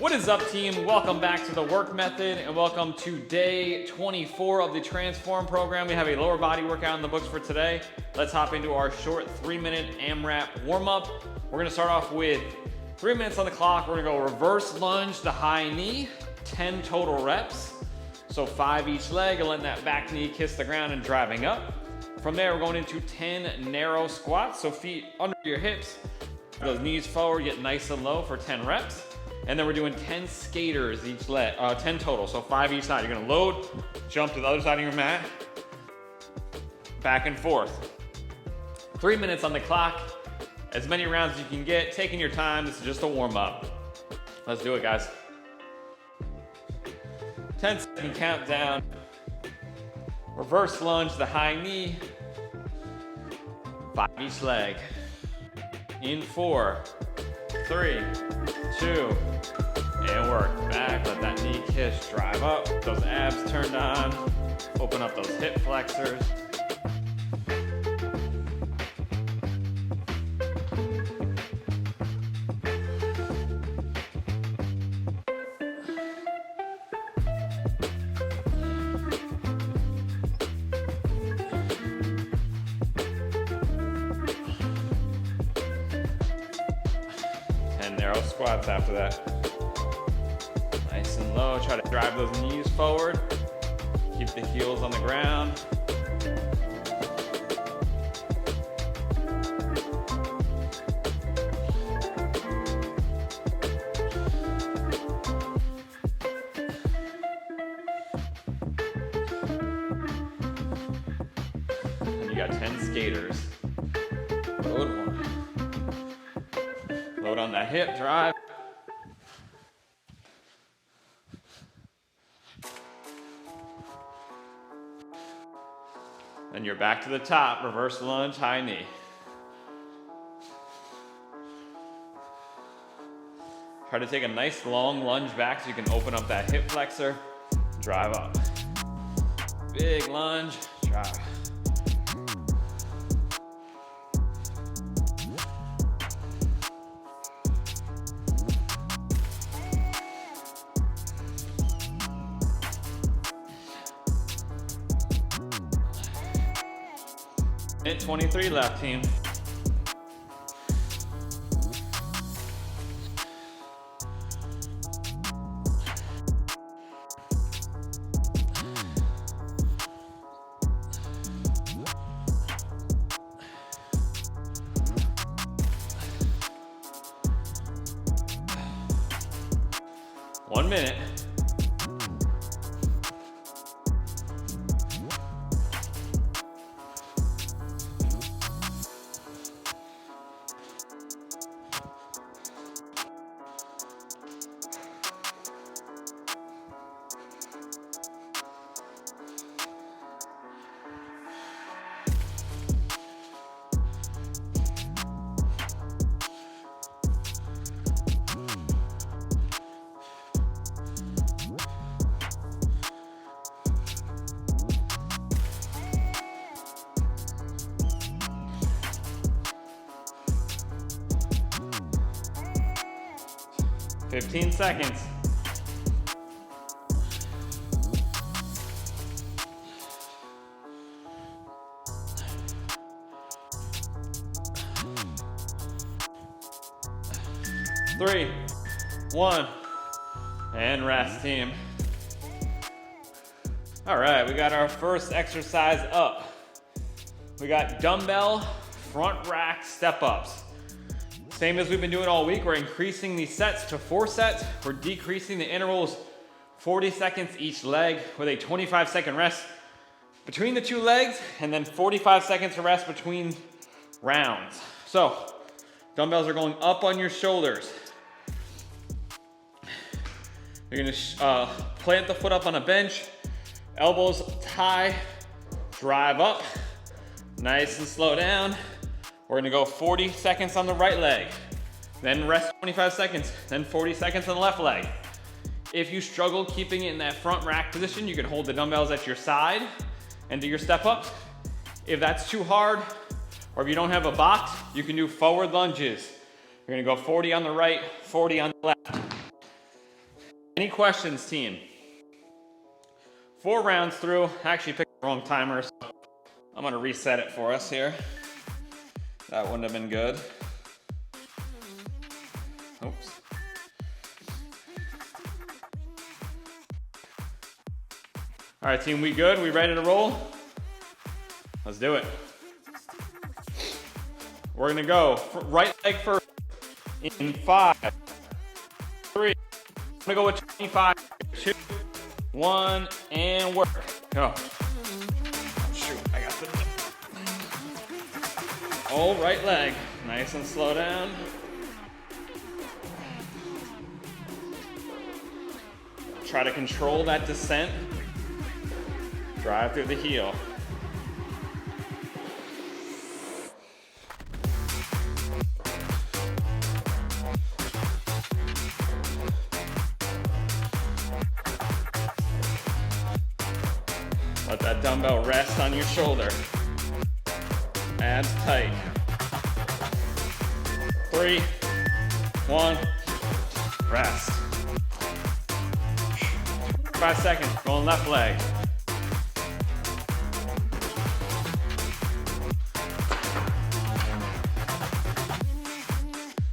What is up, team? Welcome back to the work method and welcome to day 24 of the Transform program. We have a lower body workout in the books for today. Let's hop into our short 3-minute AMRAP warm-up. We're gonna start off with 3 minutes on the clock. We're gonna go reverse lunge to high knee, 10 total reps. So 5 each leg and letting that back knee kiss the ground and driving up. From there, we're going into 10 narrow squats. So feet under your hips, those knees forward, get nice and low for 10 reps. And then we're doing 10 skaters each leg, 10 total, so 5 each side. You're gonna load, jump to the other side of your mat, back and forth. 3 minutes on the clock, as many rounds as you can get, taking your time. This is just a warm up. Let's do it, guys. 10-second countdown. Reverse lunge, the high knee, 5 each leg. In 4, 3, 2, and work. Back, let that knee kiss, drive up. Those abs turned on. Open up those hip flexors. Narrow squats after that. Nice and low. Try to drive those knees forward. Keep the heels on the ground. And you got 10 skaters. Load 1. Load on that hip, drive. Then you're back to the top, reverse lunge, high knee. Try to take a nice long lunge back so you can open up that hip flexor, drive up. Big lunge, drive. Minute 23 left, team. One minute. Fifteen seconds. Three, 1, and rest, team. All right, we got our first exercise up. We got dumbbell front rack step-ups. Same as we've been doing all week, we're increasing these sets to 4 sets. We're decreasing the intervals 40 seconds each leg with a 25-second rest between the 2 legs and then 45 seconds to rest between rounds. So, dumbbells are going up on your shoulders. You're gonna plant the foot up on a bench, elbows high, drive up, nice and slow down. We're gonna go 40 seconds on the right leg, then rest 25 seconds, then 40 seconds on the left leg. If you struggle keeping it in that front rack position, you can hold the dumbbells at your side and do your step ups. If that's too hard, or if you don't have a box, you can do forward lunges. You're gonna go 40 on the right, 40 on the left. Any questions, team? 4 rounds through. I actually picked the wrong timer, so I'm gonna reset it for us here. That wouldn't have been good. Oops. All right, team, we good? We ready to roll? Let's do it. We're gonna go right leg first in 5, 3. I'm gonna go with 25, 2, 1, and work. Go. Shoot, I got the whole right leg. Nice and slow down. Try to control that descent. Drive through the heel. Let that dumbbell rest on your shoulder. Abs tight. 3, 1, rest. 5 seconds, going left leg.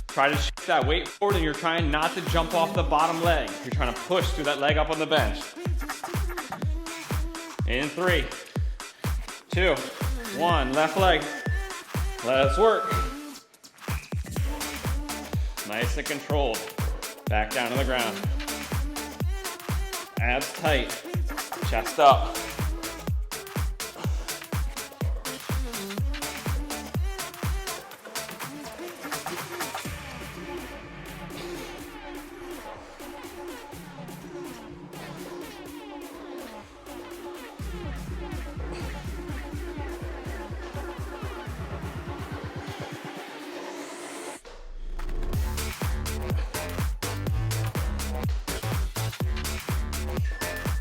Try to shift that weight forward, and you're trying not to jump off the bottom leg. You're trying to push through that leg up on the bench. In 3, 2, 1, left leg. Let's work. Nice and controlled. Back down to the ground. Abs tight. Chest up.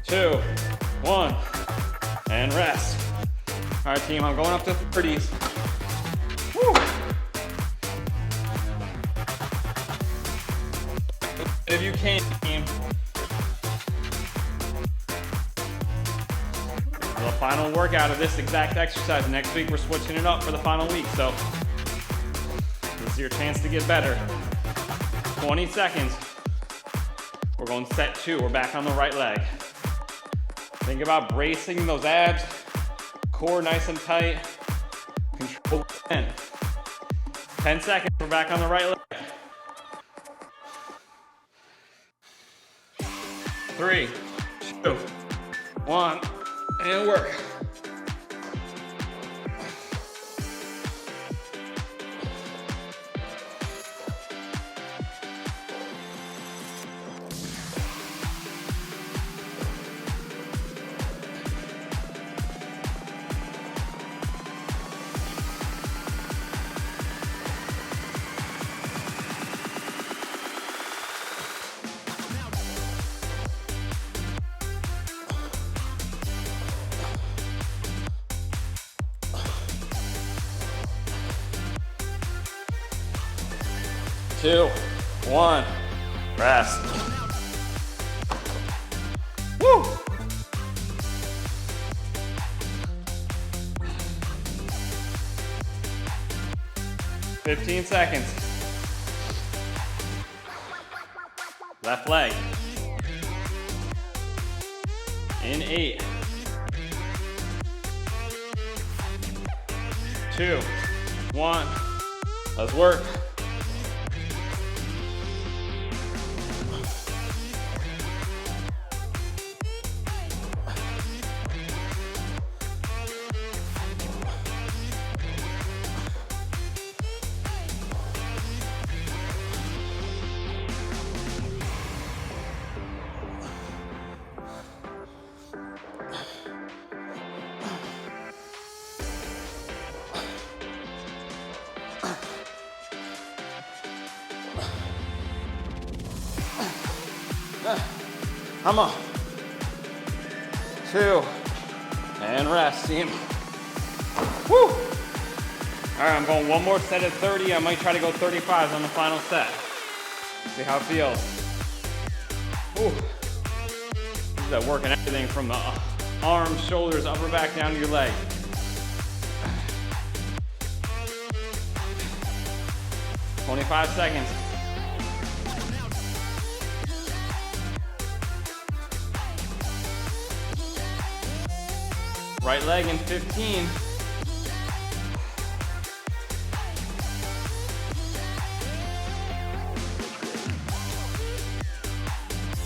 Two, 1, and rest. All right, team, I'm going up to 30s. Woo. If you can, team. The final workout of this exact exercise. Next week, we're switching it up for the final week, so this is your chance to get better. 20 seconds. We're going set 2. We're back on the right leg. Think about bracing those abs, core nice and tight. Control 10. 10 seconds, we're back on the right leg. 3, 2, 1, and work. Two, 1, rest. Woo! $15 seconds. Left leg. In 8. 2, 1. Let's work. Come on. 2, and rest, team. Woo! All right, I'm going one more set at 30. I might try to go 35s on the final set. See how it feels. Ooh. This is that working everything from the arms, shoulders, upper back down to your leg. "25 seconds. Right leg in 15.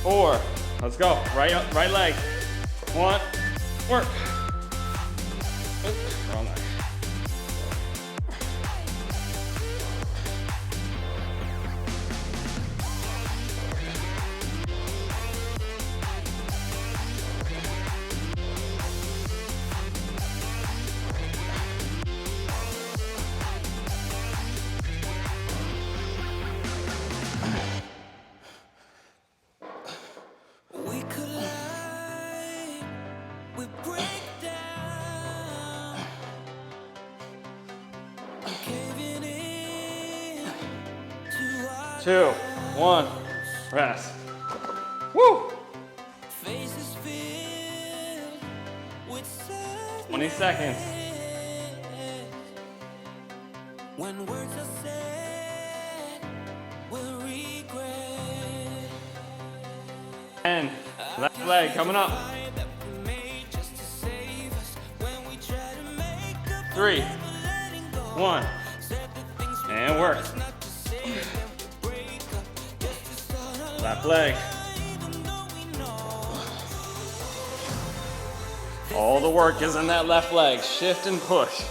4. Let's go. Right leg. 1. Work. Oops, wrong leg. Two, 1, rest. Woo! 20 seconds. When words are said, we'll regret. 10, left leg coming up. 3, 1, and work. Left leg. All the work is in that left leg. Shift and push.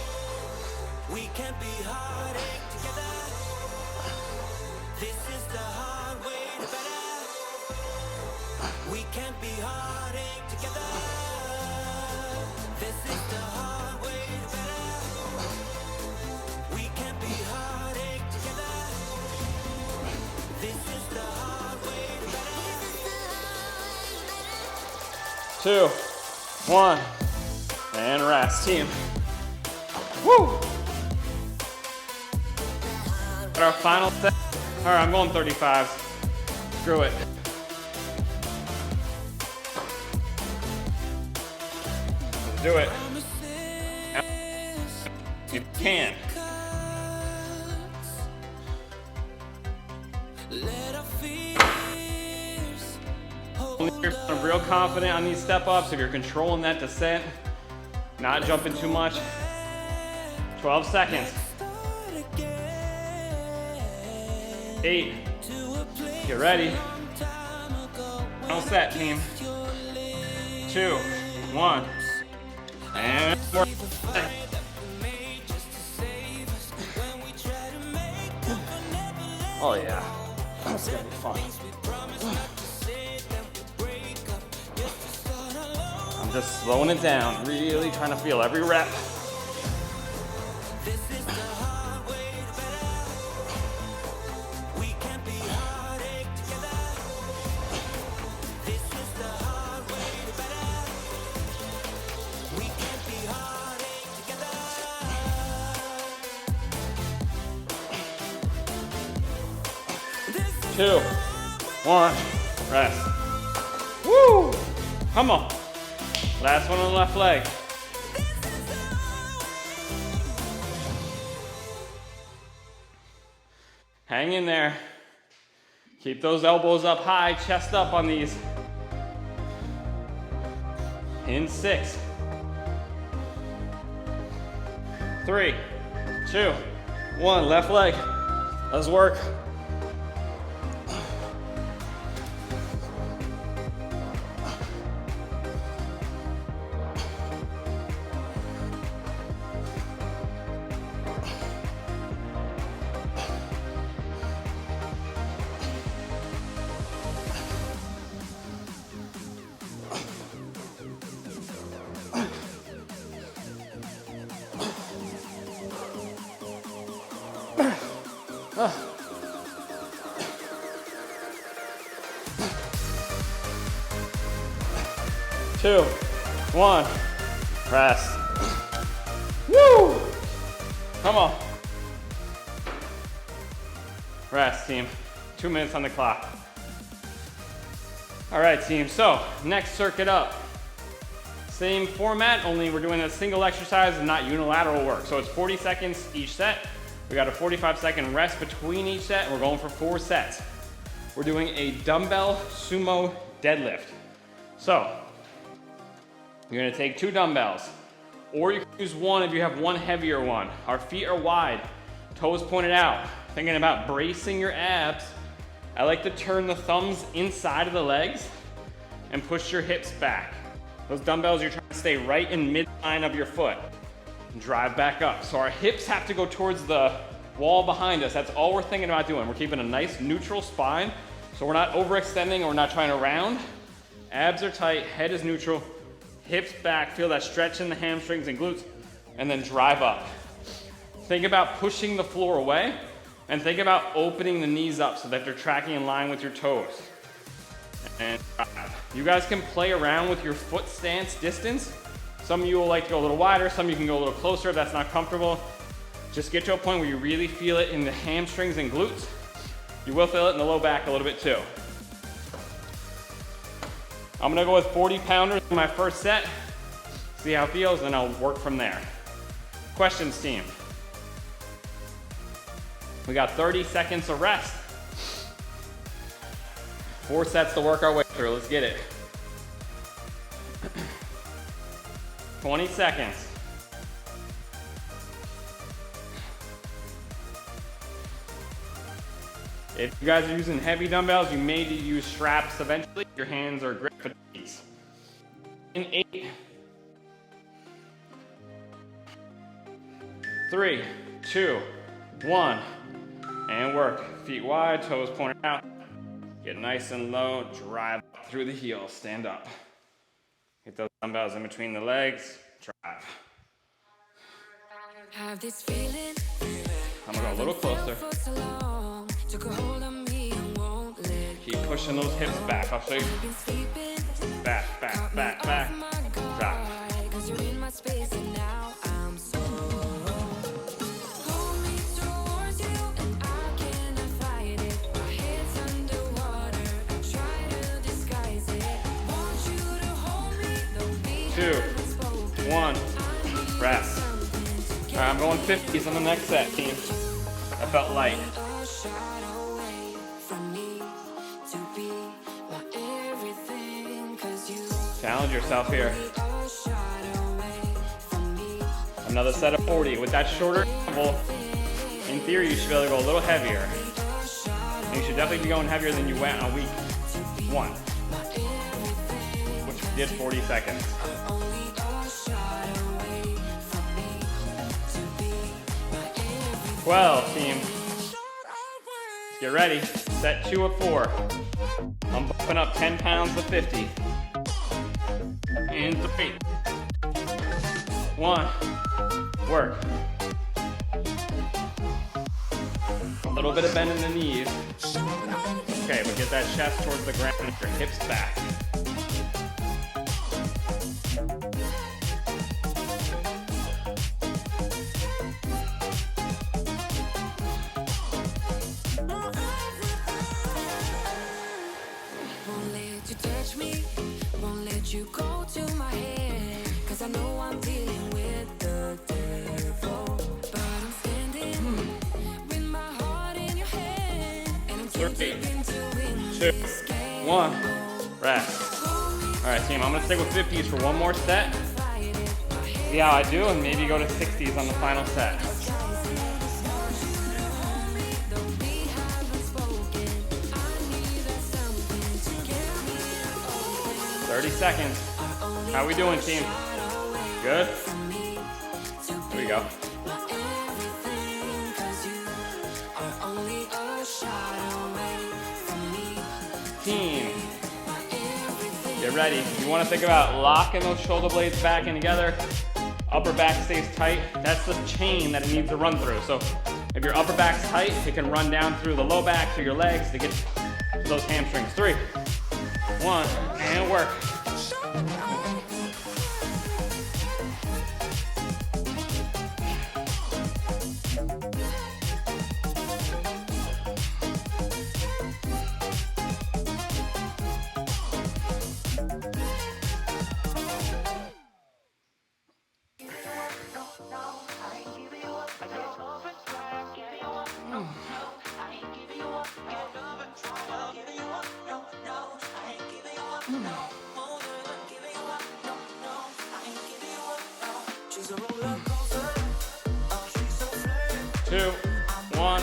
We can't be heartache together. This is the hard way to better. We can't be heartache together. This is the hard way to better. We can't be heartache together. This is the hard way to better. 2, 1, and rest, team. Woo! Got our final set. All right, I'm going 35s. Screw it. Let's do it. You can. If you're real confident on these step ups, if you're controlling that descent, not jumping too much. 12 seconds. 8. Get ready. Final set, team. 2, 1, and more. Oh yeah, that's gonna be fun. I'm just slowing it down, really trying to feel every rep. Two, 1, rest. Woo! Come on. Last one on the left leg. Hang in there. Keep those elbows up high, chest up on these. In 6. 3, 2, 1, left leg. Let's work. Two, 1, rest. Woo! Come on. Rest, team. 2 minutes on the clock. All right, team, so next circuit up. Same format, only we're doing a single exercise and not unilateral work. So it's 40 seconds each set. We got a 45-second rest between each set, and we're going for 4 sets. We're doing a dumbbell sumo deadlift. So you're gonna take 2 dumbbells, or you can use one if you have one heavier one. Our feet are wide, toes pointed out. Thinking about bracing your abs, I like to turn the thumbs inside of the legs and push your hips back. Those dumbbells, you're trying to stay right in midline of your foot and drive back up. So our hips have to go towards the wall behind us. That's all we're thinking about doing. We're keeping a nice neutral spine, so we're not overextending or we're not trying to round. Abs are tight, head is neutral, hips back, feel that stretch in the hamstrings and glutes, and then drive up. Think about pushing the floor away, and think about opening the knees up so that they're tracking in line with your toes. And you guys can play around with your foot stance distance. Some of you will like to go a little wider, some of you can go a little closer if that's not comfortable. Just get to a point where you really feel it in the hamstrings and glutes. You will feel it in the low back a little bit too. I'm gonna go with 40 pounders in my first set, see how it feels, and I'll work from there. Questions, team? We got 30 seconds of rest. 4 sets to work our way through. Let's get it. 20 seconds. If you guys are using heavy dumbbells, you may need to use straps eventually. Your hands are grip fatigues. In 8, 3, 2, 1, and work. Feet wide, toes pointed out. Get nice and low, drive through the heels, stand up. Get those dumbbells in between the legs, drive. I'm gonna go a little closer. Keep pushing those hips back. I'll show you. Back, back, back, back. Drive. Two, 1, rest. All right, I'm going 50s on the next set, team. That felt light. Challenge yourself here. Another set of 40. With that shorter interval, in theory, you should be able to go a little heavier. And you should definitely be going heavier than you went on week 1, which did 40 seconds. 12, team. Get ready. Set 2 of 4. I'm bumping up 10 pounds to 50. And 3, 1, work. A little bit of bend in the knees. Okay, but get that chest towards the ground and your hips back. You go to my head, 'cause I know I'm dealing with the devil, but I'm standing with my heart in your hand, and I'm 3, 2, 1, rest. All right, team, I'm gonna stick with 50s for one more set. See how I do, and maybe go to 60s on the final set. 30 seconds. How we doing, team? Good? Here we go. Team, get ready. You want to think about locking those shoulder blades back in together. Upper back stays tight. That's the chain that it needs to run through. So if your upper back's tight, it can run down through the low back, through your legs to get those hamstrings. 3, 1, and work. Two, one,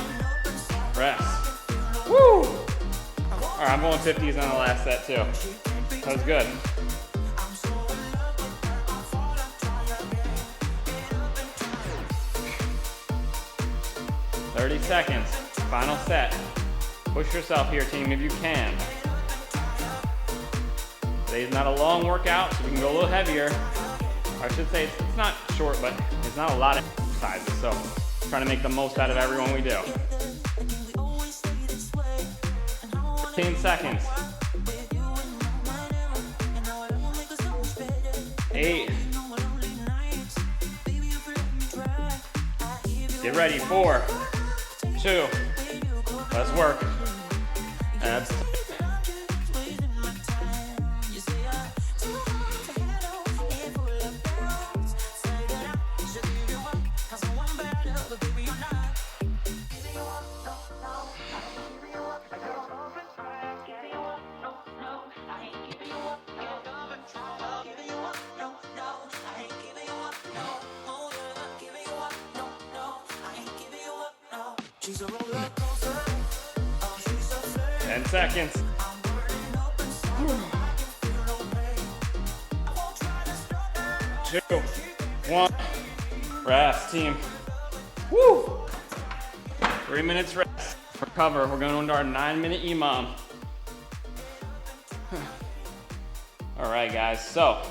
rest. Woo! All right, I'm going 50s on the last set too. That was good. 30 seconds, final set. Push yourself here, team, if you can. Today's not a long workout, so we can go a little heavier. I should say it's not short, but it's not a lot of exercises, so trying to make the most out of every one we do. 15 seconds. 8. Get ready, 4, 2, let's work. Abs. She's a roller coaster. Oh, she's so sad. 10 seconds. Two, one, rest, team. Woo! 3 minutes rest. Recover. We're going into our 9-minute EMOM. All right, guys. So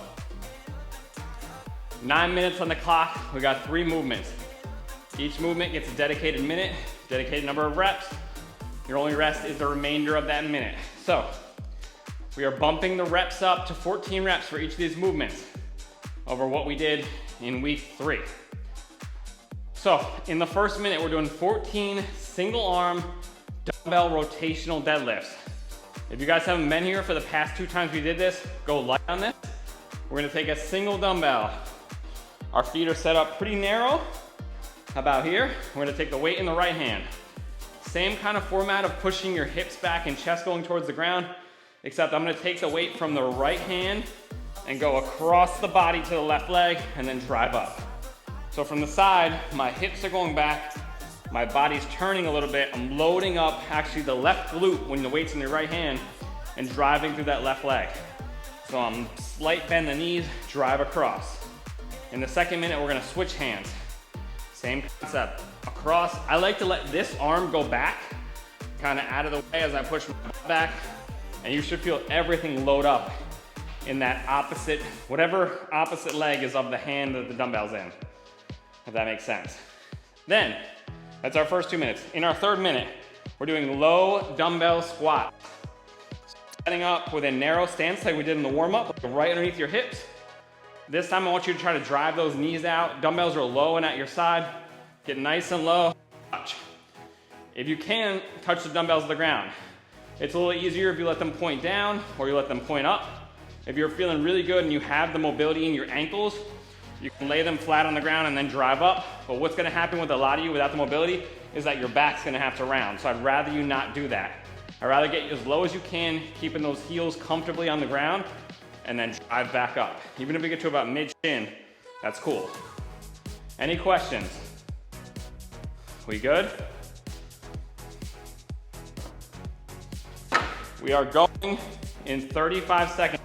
9 minutes on the clock. We got 3 movements. Each movement gets a dedicated minute, dedicated number of reps. Your only rest is the remainder of that minute. So we are bumping the reps up to 14 reps for each of these movements over what we did in week 3. So in the first minute, we're doing 14 single arm dumbbell rotational deadlifts. If you guys haven't been here for the past 2 times we did this, go light on this. We're gonna take a single dumbbell. Our feet are set up pretty narrow. How about here? We're gonna take the weight in the right hand. Same kind of format of pushing your hips back and chest going towards the ground, except I'm gonna take the weight from the right hand and go across the body to the left leg and then drive up. So from the side, my hips are going back, my body's turning a little bit, I'm loading up actually the left glute when the weight's in the right hand and driving through that left leg. So I'm slight bend the knees, drive across. In the second minute, we're gonna switch hands. Same concept, across. I like to let this arm go back, kind of out of the way as I push my butt back, and you should feel everything load up in that opposite, whatever opposite leg is of the hand that the dumbbell's in, if that makes sense. Then, that's our first 2 minutes. In our third minute, we're doing low dumbbell squat. Setting up with a narrow stance like we did in the warm-up, right underneath your hips. This time I want you to try to drive those knees out. Dumbbells are low and at your side. Get nice and low, touch. If you can, touch the dumbbells to the ground. It's a little easier if you let them point down or you let them point up. If you're feeling really good and you have the mobility in your ankles, you can lay them flat on the ground and then drive up. But what's gonna happen with a lot of you without the mobility is that your back's gonna have to round. So I'd rather you not do that. I'd rather get you as low as you can, keeping those heels comfortably on the ground, and then drive back up. Even if we get to about mid-shin, that's cool. Any questions? We good? We are going in 35 seconds.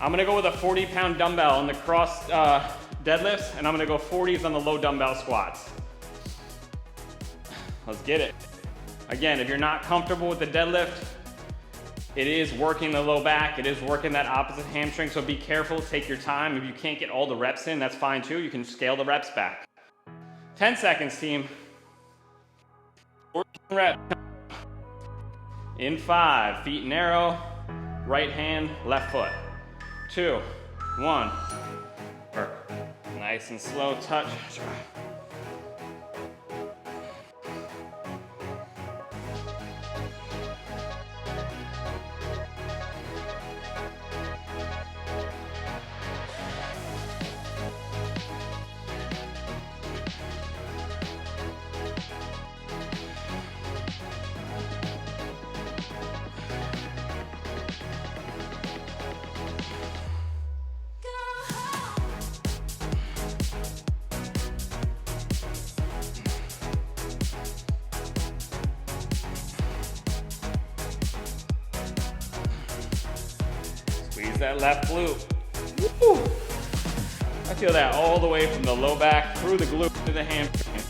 I'm gonna go with a 40-pound dumbbell on the cross deadlifts, and I'm gonna go 40s on the low dumbbell squats. Let's get it. Again, if you're not comfortable with the deadlift, it is working the low back, it is working that opposite hamstring, so be careful, take your time. If you can't get all the reps in, that's fine too. You can scale the reps back. 10 seconds, team. 14 reps. In 5, feet narrow, right hand, left foot. 2, 1, work. Nice and slow touch. Squeeze that left glute. Woo. I feel that all the way from the low back through the glute to the hamstring.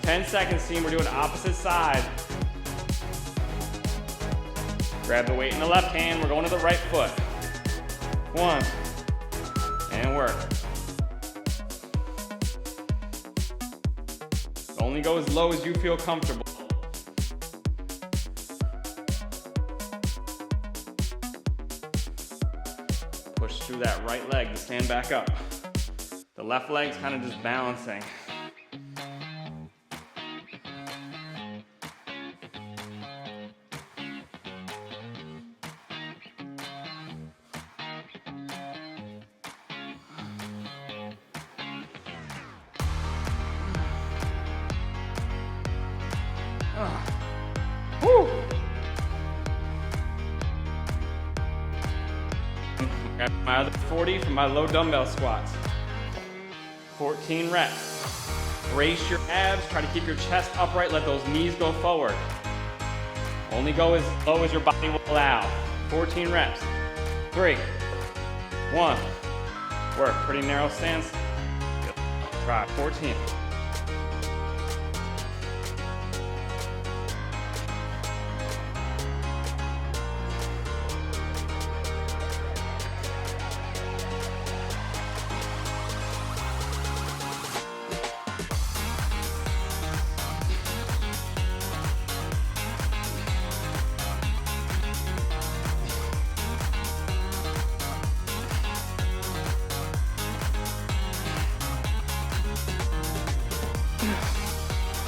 10 seconds, team. We're doing opposite side. Grab the weight in the left hand. We're going to the right foot. 1. And work. Only go as low as you feel comfortable. Push through that right leg to stand back up. The left leg's kind of just balancing. Woo. Grab my other 40 for my low dumbbell squats. 14 reps. Brace your abs, try to keep your chest upright, let those knees go forward. Only go as low as your body will allow. 14 reps. 3, 1. Work, pretty narrow stance. Try 14.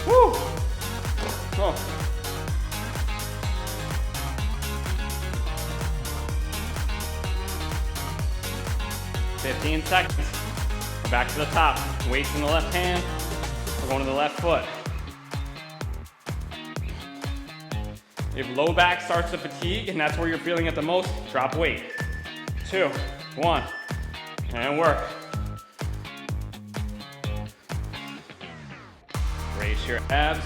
Woo! Oh. 15 seconds. We're back to the top. Weights in the left hand. We're going to the left foot. If low back starts to fatigue and that's where you're feeling it the most, drop weight. 2, 1, and work. Brace your abs.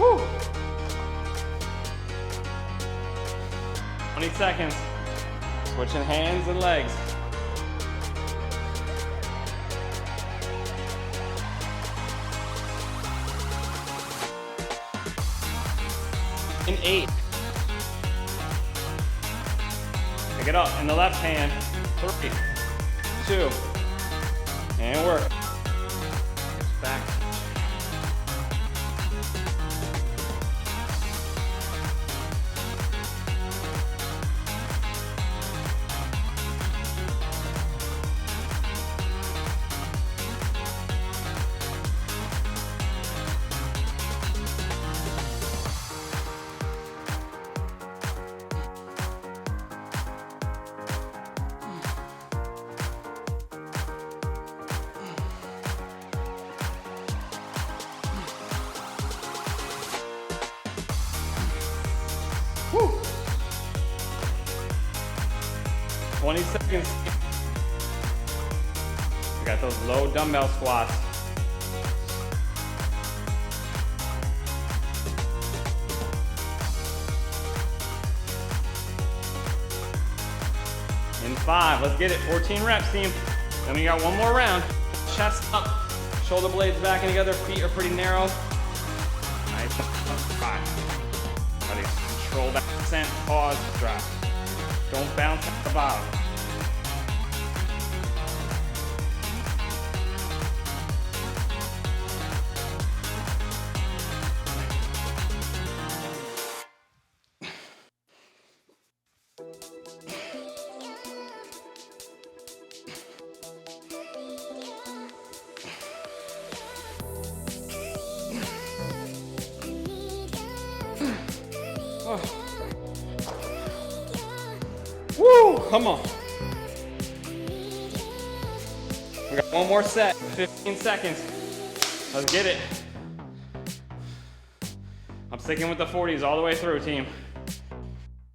Woo. 20 seconds. Switching hands and legs. In 8. Pick it up in the left hand. 3, 2, and work. It's back. Woo. 20 seconds. We got those low dumbbell squats. In 5, let's get it. 14 reps, team. Then we got one more round. Chest up, shoulder blades back and together, feet are pretty narrow. Nice. 5. Ready. Control that descent, pause, drop. Don't bounce at the bottom. Oh. Woo! Come on. We got one more set, 15 seconds. Let's get it. I'm sticking with the 40s all the way through, team.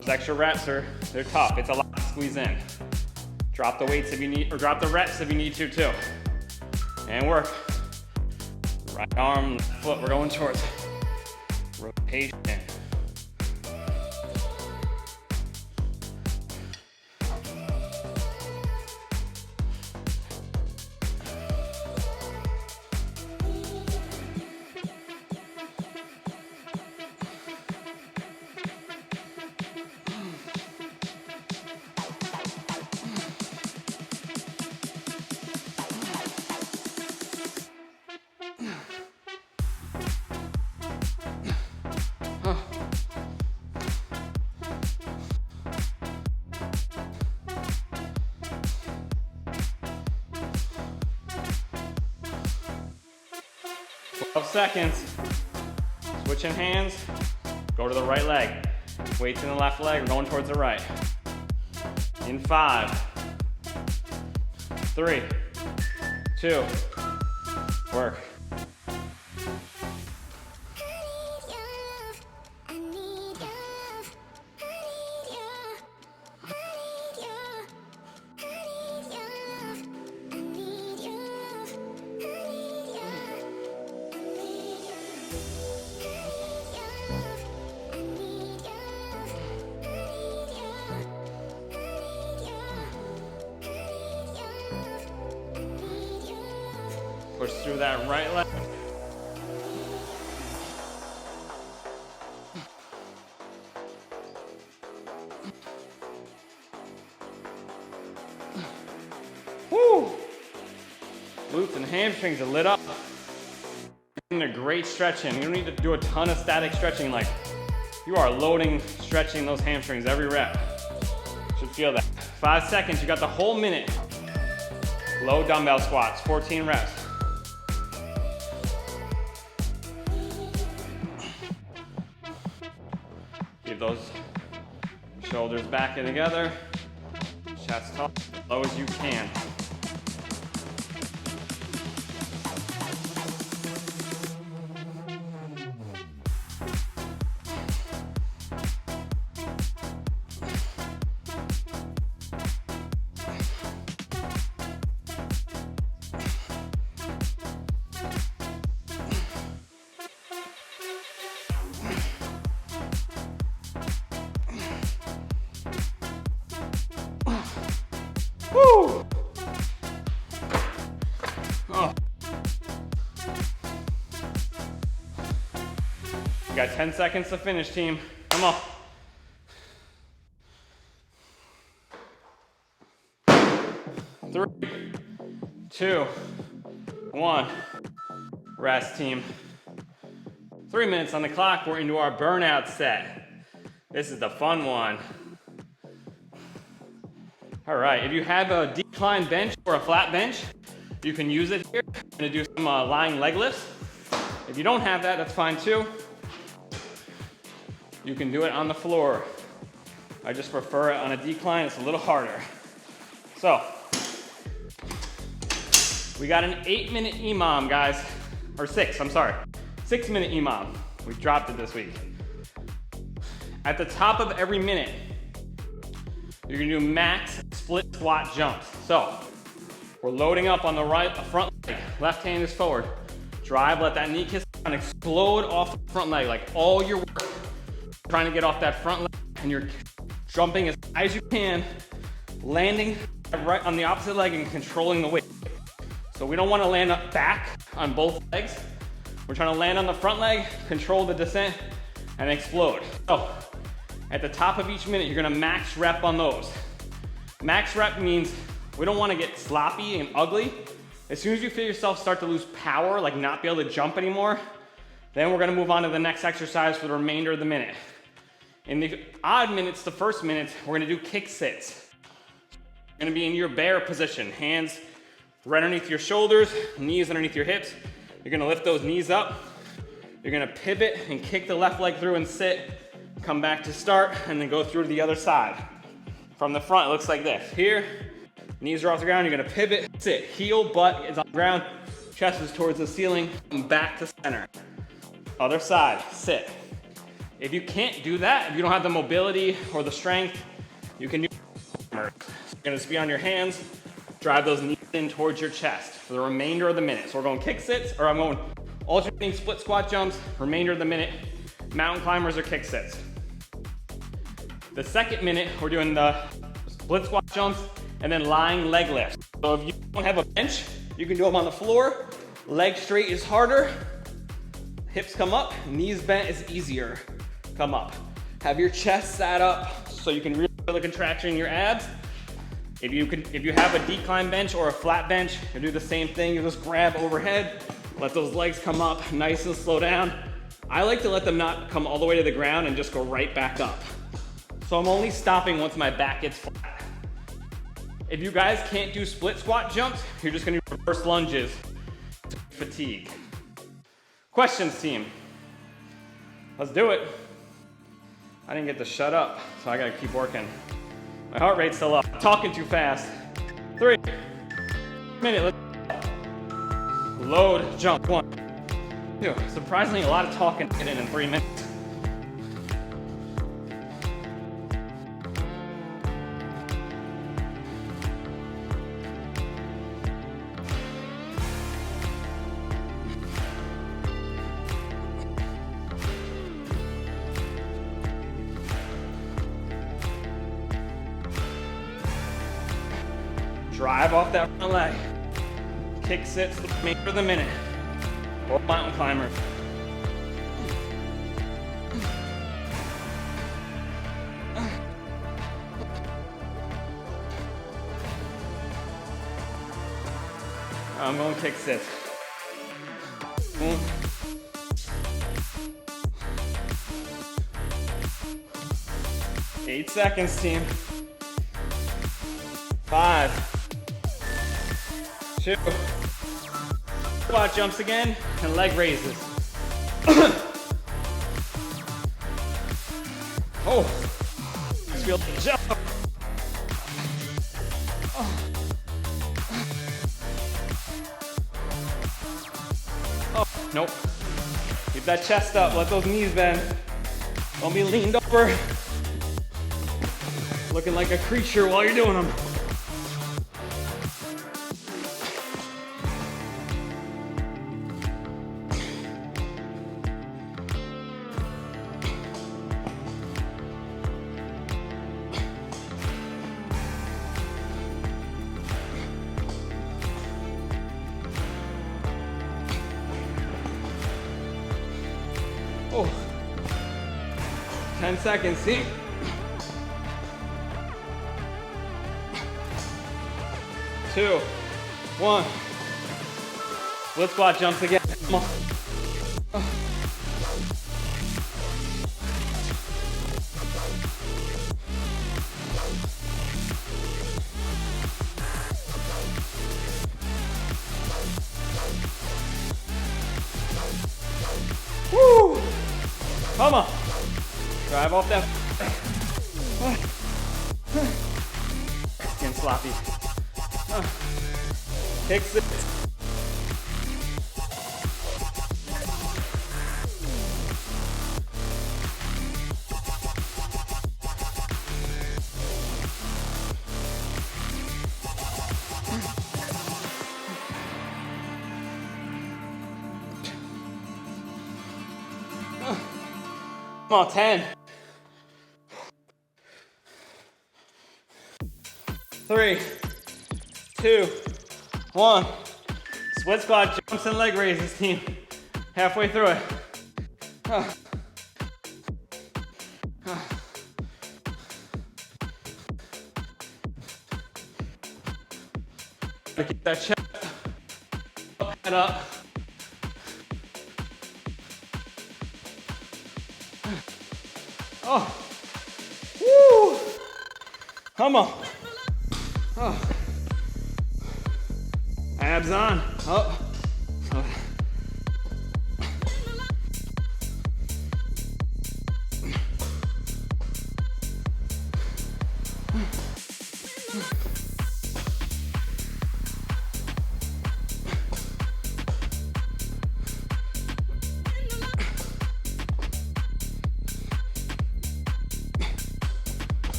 Those extra reps they're tough. It's a lot to squeeze in. Drop the weights if you need, or drop the reps if you need to too. And work. Right arm, left foot, we're going towards rotation. 12 seconds. Switching hands, go to the right leg. Weights in the left leg, we're going towards the right. In 5, 3, 2, work. Push through that right leg. Woo! Glutes and hamstrings are lit up. You're getting a great stretch in. You don't need to do a ton of static stretching. Like, you are loading, stretching those hamstrings every rep. Should feel that. 5 seconds, you got the whole minute. Low dumbbell squats, 14 reps. Keep those shoulders back and together. Chest tall, as low as you can. Woo! Oh. You got 10 seconds to finish, team. Come on. 3, 2, 1. Rest, team. 3 minutes on the clock. We're into our burnout set. This is the fun one. All right, if you have a decline bench or a flat bench, you can use it here. I'm gonna do some lying leg lifts. If you don't have that, that's fine too. You can do it on the floor. I just prefer it on a decline, it's a little harder. So, we got an 8-minute EMOM, guys. Or 6, I'm sorry. 6-minute EMOM. We dropped it this week. At the top of every minute, you're gonna do max split squat jumps. So, we're loading up on the right, front leg. Left hand is forward. Drive, let that knee kiss and explode off the front leg. Like all your work, trying to get off that front leg, and you're jumping as high as you can, landing right on the opposite leg and controlling the weight. So we don't wanna land up back on both legs. We're trying to land on the front leg, control the descent, and explode. So, at the top of each minute, you're gonna max rep on those. Max rep means we don't wanna get sloppy and ugly. As soon as you feel yourself start to lose power, like not be able to jump anymore, then we're gonna move on to the next exercise for the remainder of the minute. In the odd minutes, the first minute, we're gonna do kick sits. You're gonna be in your bear position, hands right underneath your shoulders, knees underneath your hips. You're gonna lift those knees up. You're gonna pivot and kick the left leg through and sit. Come back to start and then go through to the other side. From the front, it looks like this. Here, Knees are off the ground, you're gonna pivot, sit. Heel, butt is on the ground, chest is towards the ceiling, and back to center. Other side, sit. If you can't do that, if you don't have the mobility or the strength, you can do you're gonna just be on your hands, drive those knees in towards your chest for the remainder of the minute. So we're going kick sits, or I'm going alternating split squat jumps, remainder of the minute, mountain climbers or kick sits. The second minute, we're doing the split squat jumps and then lying leg lifts. So if you don't have a bench, you can do them on the floor. Leg straight is harder. Hips come up, knees bent is easier. Come up. Have your chest sat up so you can really feel the contraction in your abs. If you have a decline bench or a flat bench, you do the same thing. You just grab overhead, let those legs come up nice and slow down. I like to let them not come all the way to the ground and just go right back up. So I'm only stopping once my back gets flat. If you guys can't do split squat jumps, you're just gonna do reverse lunges to fatigue. Questions, team? Let's do it. I didn't get to shut up, so I gotta keep working. My heart rate's still up. I'm talking too fast. 3 minutes. Load, jump. 1, 2. Surprisingly, a lot of talking to get in 3 minutes. Drive off that front leg. Kick sits the remainder of the minute. Or mountain climber. I'm going kick sits. 8 seconds, team. 5. 2. Squat jumps again and leg raises. Oh, I feel the jump. Oh, nope. Keep that chest up. Let those knees bend. Don't be leaned over. Looking like a creature while you're doing them. Oh, 10 seconds, see? 2, 1. Split squat jumps again. Come on. Woo! Come on. Drive off that. It's getting sloppy. Kick sits. Come on, 10. 3, 2, 1. Split squat jumps and leg raises, team. Halfway through it. Keep that chest up, head up. Oh, woo! Come on. Oh. Abs on. Up. Oh.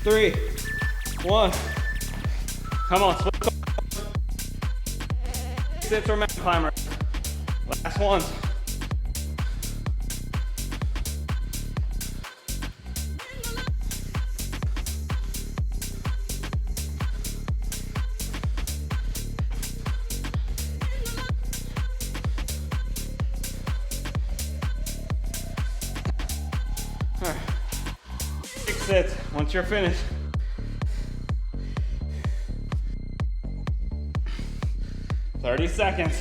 3, 1. Come on, split. Sits or mountain climber. Last one. All right. 6 sets. Once you're finished. Thirty seconds.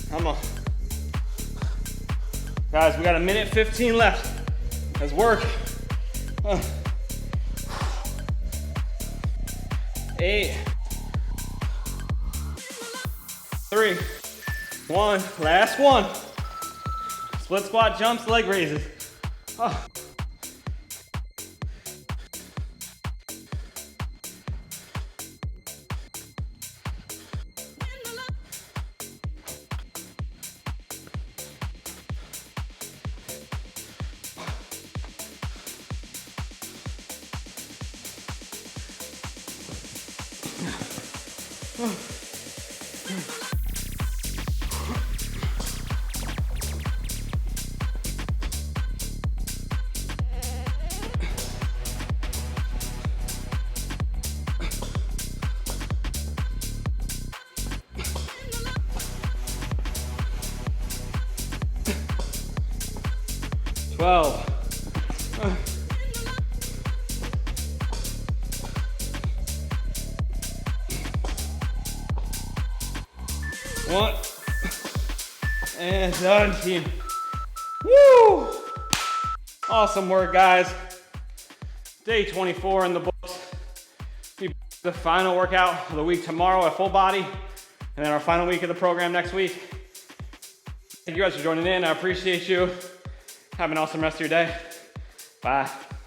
Come on. Guys, we got 1:15 left. Let's work. 8, 3, 1. Last one. Split squat jumps, leg raises. Oh. One. And done, team. Woo! Awesome work, guys. Day 24 in the books. The final workout of the week tomorrow at full body, and then our final week of the program next week. Thank you guys for joining in. I appreciate you. Have an awesome rest of your day. Bye.